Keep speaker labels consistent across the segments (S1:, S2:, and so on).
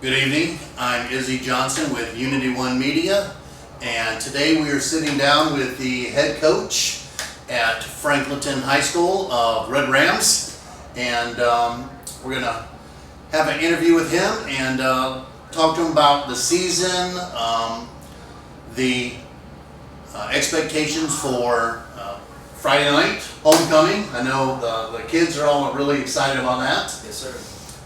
S1: Good evening. I'm Izzy Johnson with Unity One Media, and today we are sitting down with the head coach at Franklinton High School of Red Rams, and we're going to have an interview with him and talk to him about the season, the expectations for Friday night homecoming. I know the kids are all really excited about that.
S2: Yes, sir.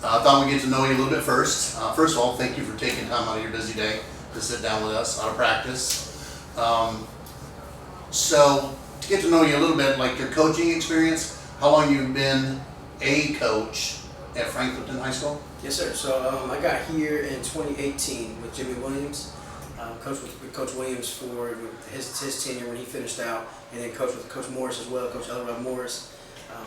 S1: I thought we'd get to know you a little bit first. First of all, thank you for taking time out of your busy day to sit down with us out of practice. So to get to know you a little bit, like your coaching experience, how long you've been a coach at Franklinton High School?
S2: Yes, sir. So I got here in 2018 with Jimmy Williams. Coached with Coach Williams for his tenure when he finished out, and then coached with Coach Morris as well, Coach Elrod Morris.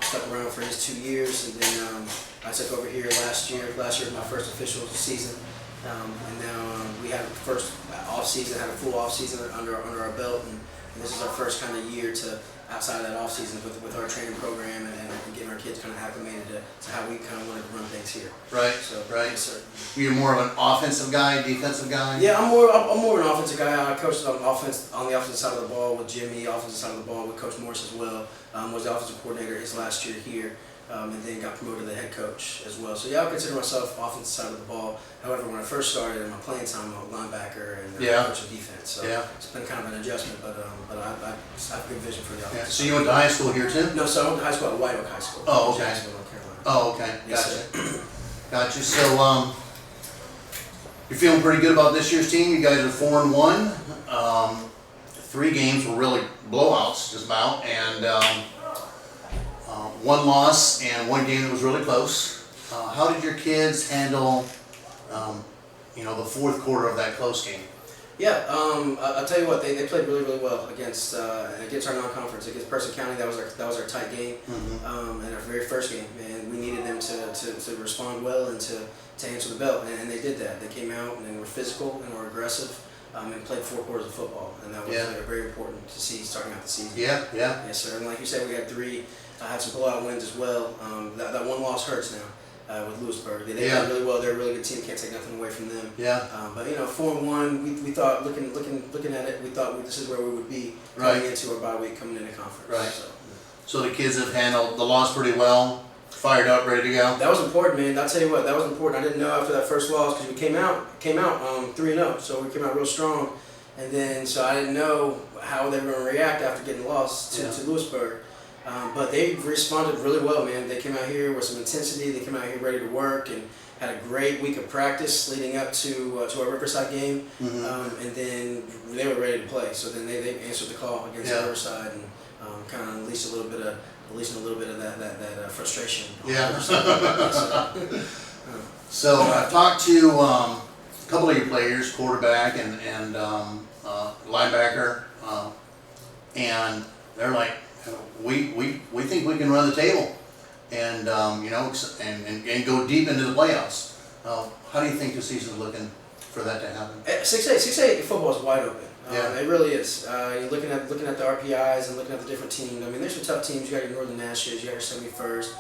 S2: Stuck around for his 2 years, and then I took over here last year. Last year was my first official season, and now we had the first off season, had a full off season under our belt, and this is our first kind of year to outside of that off season with our training program and getting our kids kind of acclimated to how we kind of wanted to run things here.
S1: Right.
S2: So,
S1: right.
S2: Yes, sir.
S1: You're more of an offensive guy, defensive guy?
S2: Yeah, I'm more of an offensive guy. I coached on the offensive side of the ball with Jimmy, offensive side of the ball with Coach Morris as well. Was the offensive coordinator his last year here, and then got promoted to the head coach as well. So yeah, I consider myself offensive side of the ball. However, when I first started in my playing time, I'm a linebacker and coaching defense. So it's been kind of an adjustment, but I have a good vision for the offense.
S1: Yeah. So you went to high school here too?
S2: No, so I went to high school at White Oak High School.
S1: Oh, okay.
S2: Jacksonville, North Carolina.
S1: Oh, okay.
S2: Yes,
S1: Gotcha. Gotcha. So you're feeling pretty good about this year's team. You guys are 4-1. 3 games were really blowouts, just about, and 1 loss and 1 game that was really close. How did your kids handle, the fourth quarter of that close game?
S2: Yeah, I'll tell you what, they played really, really well against our non-conference, against Person County. That was our tight game, and our very first game, and we needed them to respond well and to answer the bell, and they did that. They came out and were physical and were aggressive, and played 4 quarters of football, and that was very important to see starting out the season.
S1: Yeah.
S2: Yes, sir. And like you said, we had 3. Had some blowout wins as well. That 1 loss hurts now with Lewisburg. They did really well. They're a really good team. Can't take nothing away from them.
S1: Yeah.
S2: But 4-1, we thought looking at it, we thought this is where we would be coming into our bye week, coming into conference.
S1: Right. So the kids have handled the loss pretty well. Fired up, ready to go.
S2: That was important, man. I'll tell you what, that was important. I didn't know after that first loss because we came out 3-0, so we came out real strong, and then so I didn't know how they were going to react after getting lost to Lewisburg. But they responded really well, man. They came out here with some intensity. They came out here ready to work and had a great week of practice leading up to our Riverside game. And then they were ready to play. So then they answered the call against Riverside and kind of unleashed a little bit of that frustration.
S1: So I've talked to a couple of your players, quarterback and linebacker, and they're like, we think we can run the table, and and go deep into the playoffs. How do you think the season's looking for that to happen?
S2: 6A football is wide open. It really is. You're looking at the RPIs and looking at the different teams. I mean, there's some tough teams. You got your Northern Nash's, you got your 71st.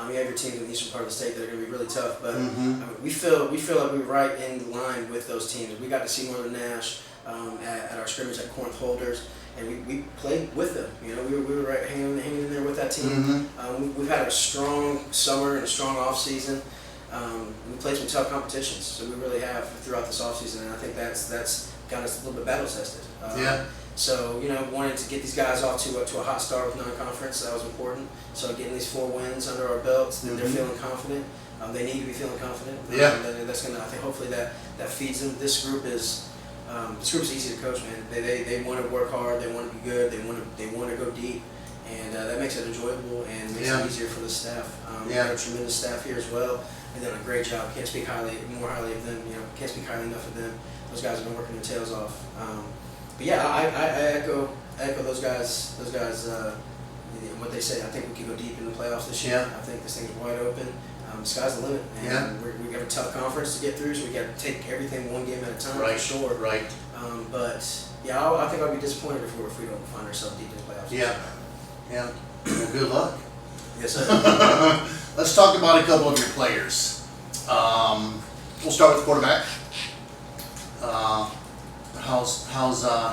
S2: You have your teams in the eastern part of the state that are going to be really tough. But I mean, we feel like we're right in line with those teams. We got to see Northern Nash at our scrimmage at Corinth Holders. And we played with them. We were right hanging in there with that team. We've had a strong summer and a strong off season. We played some tough competitions, so we really have throughout this off season, and I think that's got us a little bit battle tested. So wanted to get these guys off to a hot start with non-conference. That was important. So getting these 4 wins under our belts, then they're feeling confident. They need to be feeling confident. That's gonna. I think hopefully that feeds them. This group is easy to coach, man. They want to work hard. They want to be good. They want to go deep, and that makes it enjoyable and makes it easier for the staff. We have a tremendous staff here as well. They've done a great job. Can't speak more highly of them. Can't speak highly enough of them. Those guys have been working their tails off. But yeah, I echo those guys. What they say. I think we can go deep in the playoffs this year. I think this thing is wide open. The sky's the limit, and we have a tough conference to get through, so we got to take everything 1 game at a time for sure.
S1: Right.
S2: But yeah, I think I'll be disappointed if we don't find ourselves deep in the playoffs.
S1: Yeah. Well, good luck.
S2: Yes, sir.
S1: Let's talk about a couple of your players. we'll start with quarterback.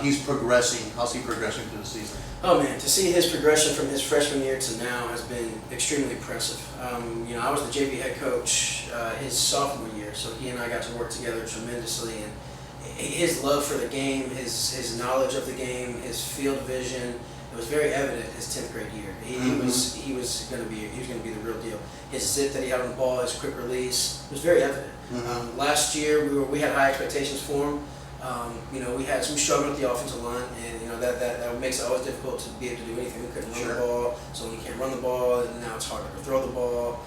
S1: He's progressing? How's he progressing through the season?
S2: Oh man, to see his progression from his freshman year to now has been extremely impressive. I was the JV head coach his sophomore year, so he and I got to work together tremendously. And his love for the game, his knowledge of the game, his field vision, it was very evident his 10th grade year. He was going to be the real deal. His zip that he had on the ball, his quick release, it was very evident. Last year we had high expectations for him. We struggled with the offensive line, and that makes it always difficult to be able to do anything. We couldn't run the ball, so when you can't run the ball, and now it's harder to throw the ball.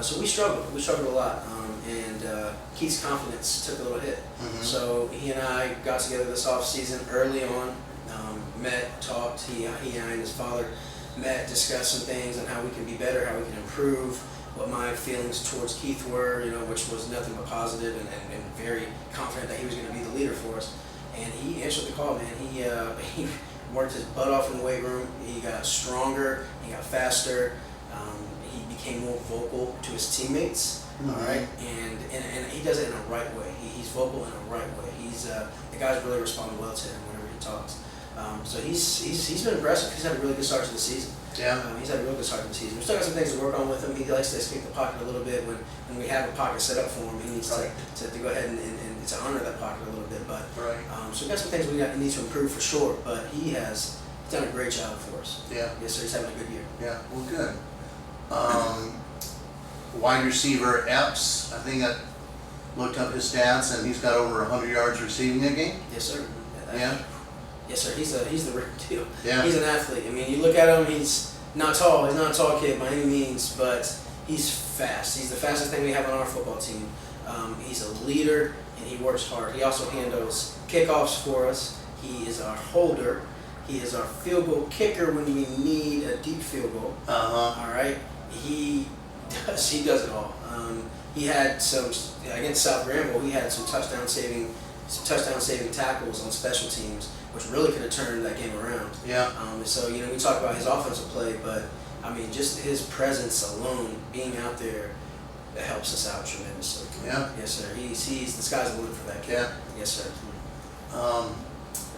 S2: So we struggled a lot, and Keith's confidence took a little hit. So he and I got together this off season early on, met, talked. He and I and his father met, discussed some things on how we can be better, how we can improve. What my feelings towards Keith were, which was nothing but positive, and very confident that he was going to be the leader for us. And he answered the call, man. He worked his butt off in the weight room. He got stronger. He got faster. He became more vocal to his teammates. All right, and he does it in a right way. He's vocal in a right way. The guys really respond well to him whenever he talks. So he's been impressive. He's had a really good start to the season. He's had a real good start to the season. We still got some things to work on with him. He likes to escape the pocket a little bit when we have a pocket set up for him. He needs to go ahead and to honor that pocket a little bit. But so we got some things he needs to improve for sure. But he's done a great job for us. Yes, sir. He's having a good year.
S1: Yeah. Well, good. Wide receiver Epps, I think I looked up his stats, and he's got over 100 yards receiving a game.
S2: Yes, sir.
S1: Yeah.
S2: Yes, sir. He's the real deal.
S1: Yeah.
S2: He's an athlete. I mean, you look at him. He's not tall. He's not a tall kid by any means, but he's fast. He's the fastest thing we have on our football team. He's a leader, and he works hard. He also handles kickoffs for us. He is our holder. He is our field goal kicker when we need a deep field goal. All right. He does it all. He had some against South Granville. He had some touchdown saving tackles on special teams, which really could have turned that game around. So we talk about his offensive play, but I mean just his presence alone, being out there, that helps us out tremendously. Yes, sir. He's the sky's the limit for that kid. Yes, sir.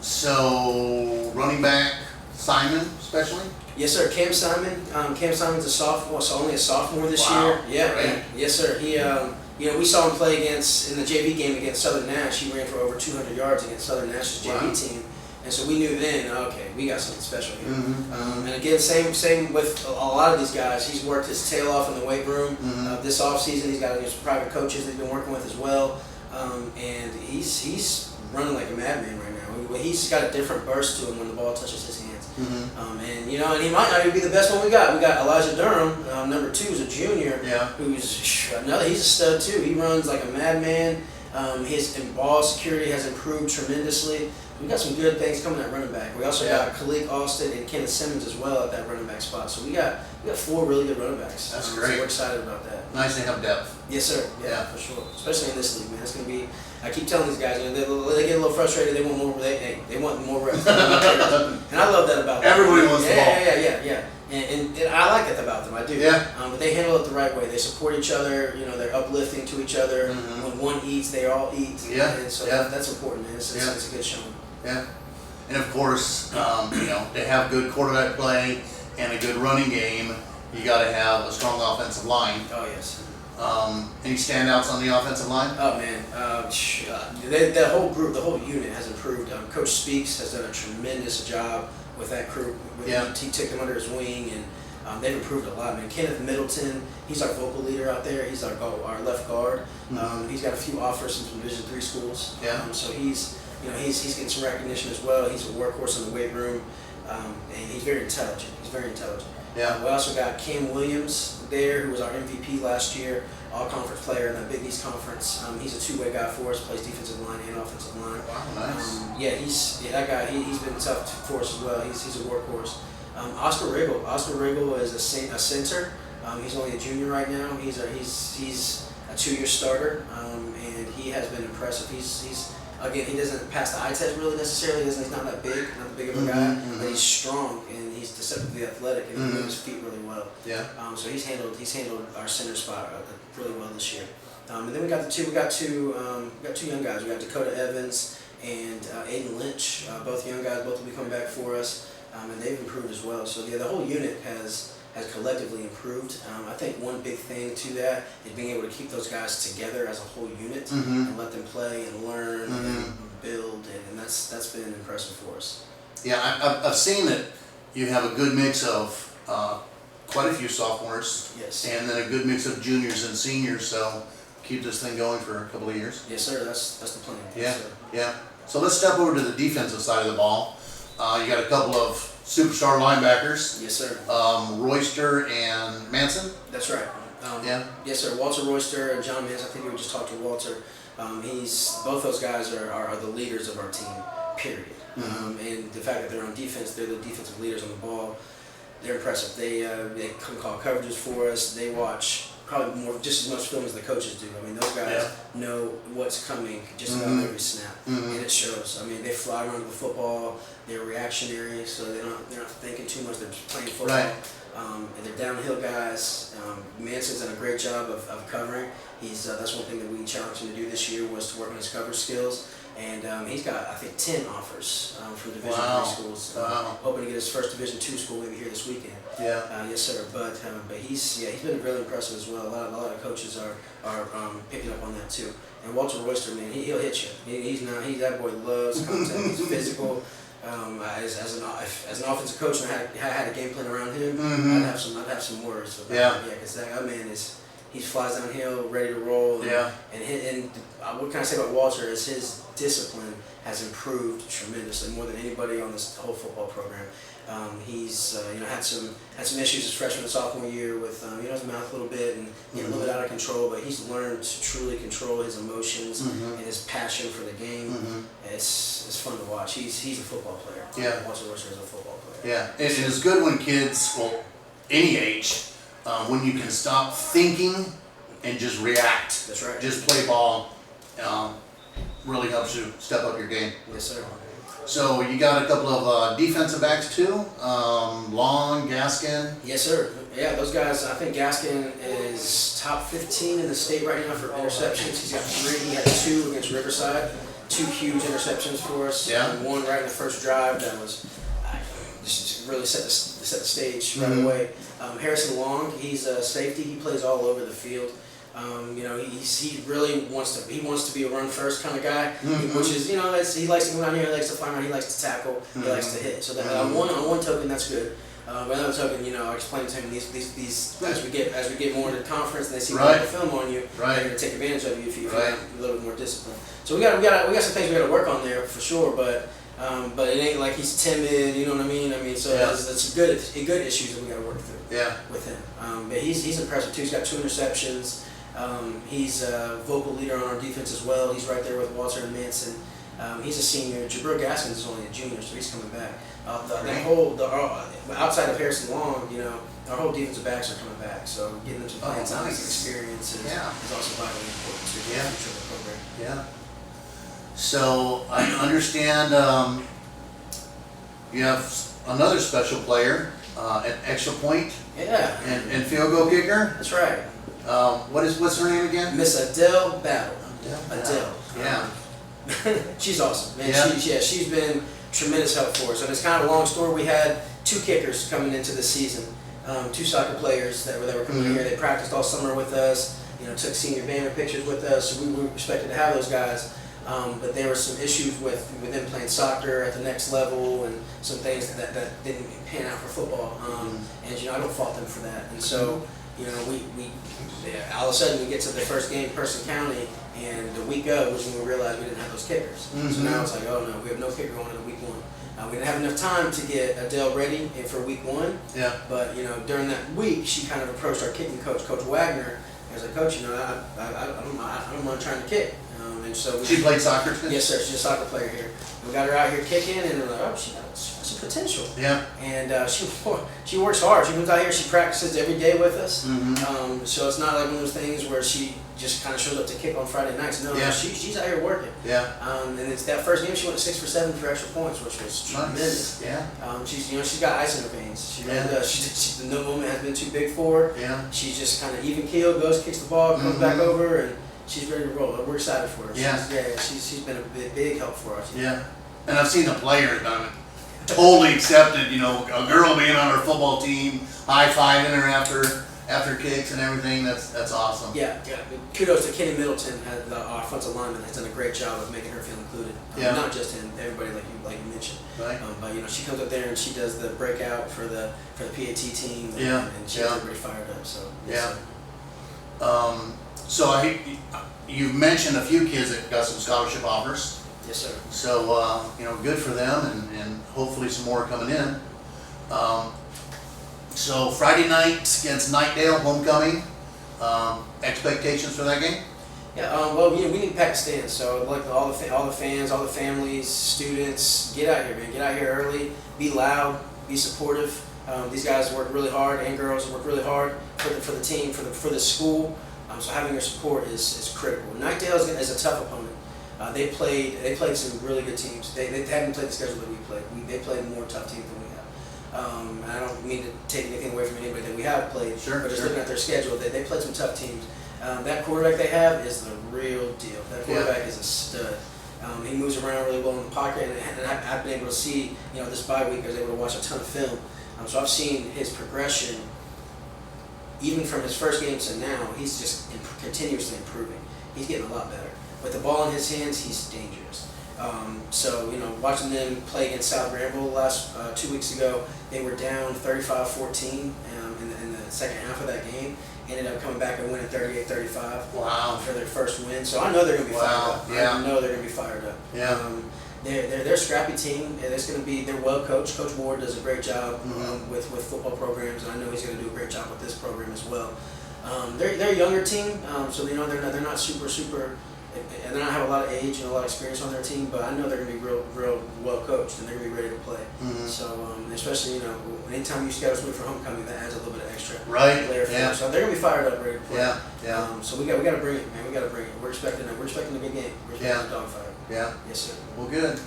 S1: So running back Simon, especially.
S2: Yes, sir. Cam Simon's a sophomore, so only a sophomore this year. Yes, sir. We saw him play in the JV game against Southern Nash. He ran for over 200 yards against Southern Nash's JV team, and so we knew then, okay, we got something special here. And again, same with a lot of these guys. He's worked his tail off in the weight room. This off season, he's got some private coaches that he's been working with as well, and he's running like a madman right now. He's got a different burst to him when the ball touches his hands. And he might not even be the best one we got. We got Elijah Durham, number 2, is a junior. He's a stud too. He runs like a madman. His ball security has improved tremendously. We got some good things coming at running back. We also got Khalik Austin and Kenneth Simmons as well at that running back spot. So we got 4 really good running backs.
S1: That's great.
S2: So we're excited about that.
S1: Nice to have depth.
S2: Yes, sir. Yeah, for sure. Especially in this league, man. It's gonna be. I keep telling these guys, they get a little frustrated. They want more. They want more reps. And I love that about them.
S1: Everybody wants the ball.
S2: Yeah. And I like that about them. I do. But they handle it the right way. They support each other. They're uplifting to each other. When one eats, they all eat. And so that's important, man. It's a good showing.
S1: And of course, to have good quarterback play and a good running game, you got to have a strong offensive line.
S2: Oh yes.
S1: Any standouts on the offensive line?
S2: Oh man, that whole group, the whole unit has improved. Coach Speaks has done a tremendous job with that crew. He took them under his wing, and they've improved a lot, man. Kenneth Middleton, he's our vocal leader out there. He's our left guard. He's got a few offers from Division III schools. So he's getting some recognition as well. He's a workhorse in the weight room, and he's very intelligent. We also got Cam Williams there, who was our MVP last year, all-conference player in the Big East Conference. He's a two-way guy for us, plays defensive line and offensive line.
S1: Wow, nice.
S2: That guy. He's been tough for us as well. He's a workhorse. Oscar Riggle is a center. He's only a junior right now. He's a 2-year starter, and he has been impressive. Again, he doesn't pass the eye test really necessarily. He's not that big, not the big of a guy, but he's strong and he's deceptively athletic, and he moves his feet really well. So he's handled our center spot really well this year. And then we got two young guys. We got Dakota Evans and Aiden Lynch, both young guys. Both will be coming back for us, and they've improved as well. So yeah, the whole unit has collectively improved. I think one big thing to that is being able to keep those guys together as a whole unit and let them play and learn and build, and that's been impressive for us.
S1: Yeah, I've seen that you have a good mix of quite a few sophomores,
S2: Yes.
S1: and then a good mix of juniors and seniors. So keep this thing going for a couple of years.
S2: Yes, sir. That's the plan.
S1: Yeah,
S2: Yes, sir.
S1: yeah. So let's step over to the defensive side of the ball. You got a couple of superstar linebackers,
S2: Yes, sir.
S1: Royster and Manson.
S2: That's right.
S1: Yeah.
S2: Yes, sir. Walter Royster and John Mans. I think we just talked to Walter. Both those guys are the leaders of our team. Period. And the fact that they're on defense, they're the defensive leaders on the ball. They're impressive. They come call coverages for us. They watch probably just as much film as the coaches do. I mean, those guys know what's coming just about every snap, and it shows. I mean, they fly around with the football. They're reactionary, so they're not thinking too much. They're just playing football.
S1: Right.
S2: And they're downhill guys. Manson's done a great job of covering. That's one thing that we challenged him to do this year was to work on his cover skills. And he's got, I think, 10 offers from Division III schools. Hoping to get his first Division II school maybe here this weekend.
S1: Yeah.
S2: Yes, sir. But he's been really impressive as well. A lot of coaches are picking up on that too. And Walter Royster, man, he'll hit you. That boy loves contact. He's physical. As an offensive coach, and I had a game plan around him. I'd have some words about him. Yeah, because that man he flies downhill, ready to roll. And what can I say about Walter is his discipline has improved tremendously, more than anybody on this whole football program. He's had some issues his freshman and sophomore year with his mouth a little bit and a little bit out of control, but he's learned to truly control his emotions and his passion for the game. It's fun to watch. He's a football player.
S1: Yeah.
S2: Walter Royster is a football player.
S1: Yeah, and it's good when kids, well, any age, when you can stop thinking and just react.
S2: That's right.
S1: Just play ball. Really helps you step up your game.
S2: Yes, sir.
S1: So you got a couple of defensive backs too, Long, Gaskin.
S2: Yes, sir. Yeah, those guys. I think Gaskin is top 15 in the state right now for interceptions. He's got 3. He had 2 against Riverside. 2 huge interceptions for us.
S1: Yeah.
S2: One right in the first drive that was just really set the stage right away. Harrison Long, he's a safety. He plays all over the field. He really wants to be a run first kind of guy, which is he likes to come down here, he likes to fly around, he likes to tackle, he likes to hit. So that on one token that's good. But another token, I explained to him these as we get more into the conference and they see more film on you, they're going to take advantage of you if you're a little bit more disciplined. So we got some things we got to work on there for sure, but it ain't like he's timid, you know what I mean? So that's good issues that we got to work through with him. But he's impressive too. He's got 2 interceptions. He's a vocal leader on our defense as well. He's right there with Walter and Manson. He's a senior. Jabril Gaskins is only a junior, so he's coming back. Outside of Harrison Long, our whole defensive backs are coming back. So getting them some playing time and experience is also vitally important to the future of the program.
S1: Yeah. So I understand you have another special player, an extra point.
S2: Yeah.
S1: And field goal kicker.
S2: That's right.
S1: What's her name again?
S2: Miss Adele Battle.
S1: Adele. Yeah.
S2: She's awesome, man.
S1: Yeah.
S2: She's been tremendous help for us. And it's kind of a long story. We had 2 kickers coming into the season, 2 soccer players that were coming in here. They practiced all summer with us. Took senior banner pictures with us. So we were expected to have those guys. But there were some issues with them playing soccer at the next level and some things that didn't pan out for football. And I don't fault them for that. And so all of a sudden we get to the first game, Person County, and the week of was when we realized we didn't have those kickers. So now it's like, oh no, we have no kicker going into week 1. We didn't have enough time to get Adele ready for week 1.
S1: Yeah.
S2: But during that week, she kind of approached our kicking coach, Coach Wagner. I was like, Coach, I don't mind trying to kick. And so
S1: she played soccer too?
S2: Yes, sir. She's a soccer player here. We got her out here kicking, and we're like, oh, she got some potential.
S1: Yeah.
S2: And she works hard. She comes out here. She practices every day with us. So it's not like one of those things where she just kind of shows up to kick on Friday nights. No, she's out here working.
S1: Yeah.
S2: And it's that first game she went 6 for 7 for extra points, which was tremendous.
S1: Yeah.
S2: She's got ice in her veins. She really does. No moment has been too big for her.
S1: Yeah.
S2: She's just kind of even keeled, goes, kicks the ball, comes back over, and she's ready to roll. We're excited for her.
S1: Yeah.
S2: She's been a big help for us.
S1: Yeah. And I've seen the players totally accepted, you know, a girl being on her football team, high-fiving her after kicks and everything. That's awesome.
S2: Yeah. Kudos to Kenny Middleton, our offensive lineman, has done a great job of making her feel included.
S1: Yeah.
S2: Not just him, everybody like you mentioned.
S1: Right.
S2: But you know, she comes up there and she does the breakout for the PAT team. And,
S1: Yeah.
S2: and she gets everybody fired up. So
S1: Yeah. So you've mentioned a few kids that got some scholarship offers.
S2: Yes, sir.
S1: So you know, good for them, and hopefully some more coming in. So Friday night against Knightdale, homecoming. Expectations for that game?
S2: Yeah, well, you know, we need to pack the stands. So, like all the fans, all the families, students, get out here, man. Get out here early. Be loud. Be supportive. These guys work really hard, and girls work really hard for the team, for the school. So having their support is critical. Knightdale is a tough opponent. They played some really good teams. They haven't played the schedule that we played. They played more tough teams than we have. And I don't mean to take anything away from anybody that we have played,
S1: Sure,
S2: but just
S1: sure.
S2: looking at their schedule, they played some tough teams. That quarterback they have is the real deal. That quarterback is a stud. He moves around really well in the pocket, and I've been able to see, you know, this bye week I was able to watch a ton of film. So I've seen his progression, even from his first game to now. He's just continuously improving. He's getting a lot better. With the ball in his hands, he's dangerous. So, you know, watching them play against South Granville last 2 weeks ago, they were down 35-14 in the second half of that game. Ended up coming back and winning 38-35.
S1: Wow.
S2: For their first win. So I know they're going to be fired up.
S1: Yeah.
S2: I know they're going to be fired up.
S1: Yeah.
S2: They're a scrappy team, and they're well coached. Coach Ward does a great job with football programs, and I know he's going to do a great job with this program as well. They're a younger team, so you know they're not super, and they don't have a lot of age and a lot of experience on their team. But I know they're going to be real well coached, and they're going to be ready to play. So especially, you know, anytime you schedule somebody for homecoming, that adds a little bit of extra layer for them. So they're going to be fired up, ready to play.
S1: Yeah.
S2: So we got to bring it, man. We got to bring it. We're expecting a big game. We're expecting a dogfight.
S1: Yeah.
S2: Yes, sir.
S1: Well, good.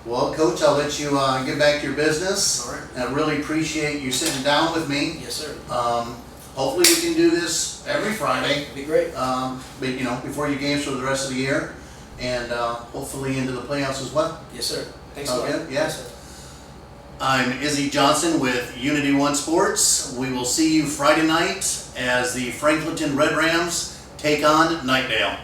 S1: Well, Coach, I'll let you get back to your business.
S2: All right.
S1: And I really appreciate you sitting down with me.
S2: Yes, sir.
S1: Hopefully we can do this every Friday.
S2: It'd be great.
S1: But you know, before your games for the rest of the year, and hopefully into the playoffs as well.
S2: Yes, sir. Thanks a lot.
S1: Okay.
S2: Yes, sir.
S1: I'm Izzy Johnson with Unity One Sports. We will see you Friday night as the Franklinton Red Rams take on Knightdale.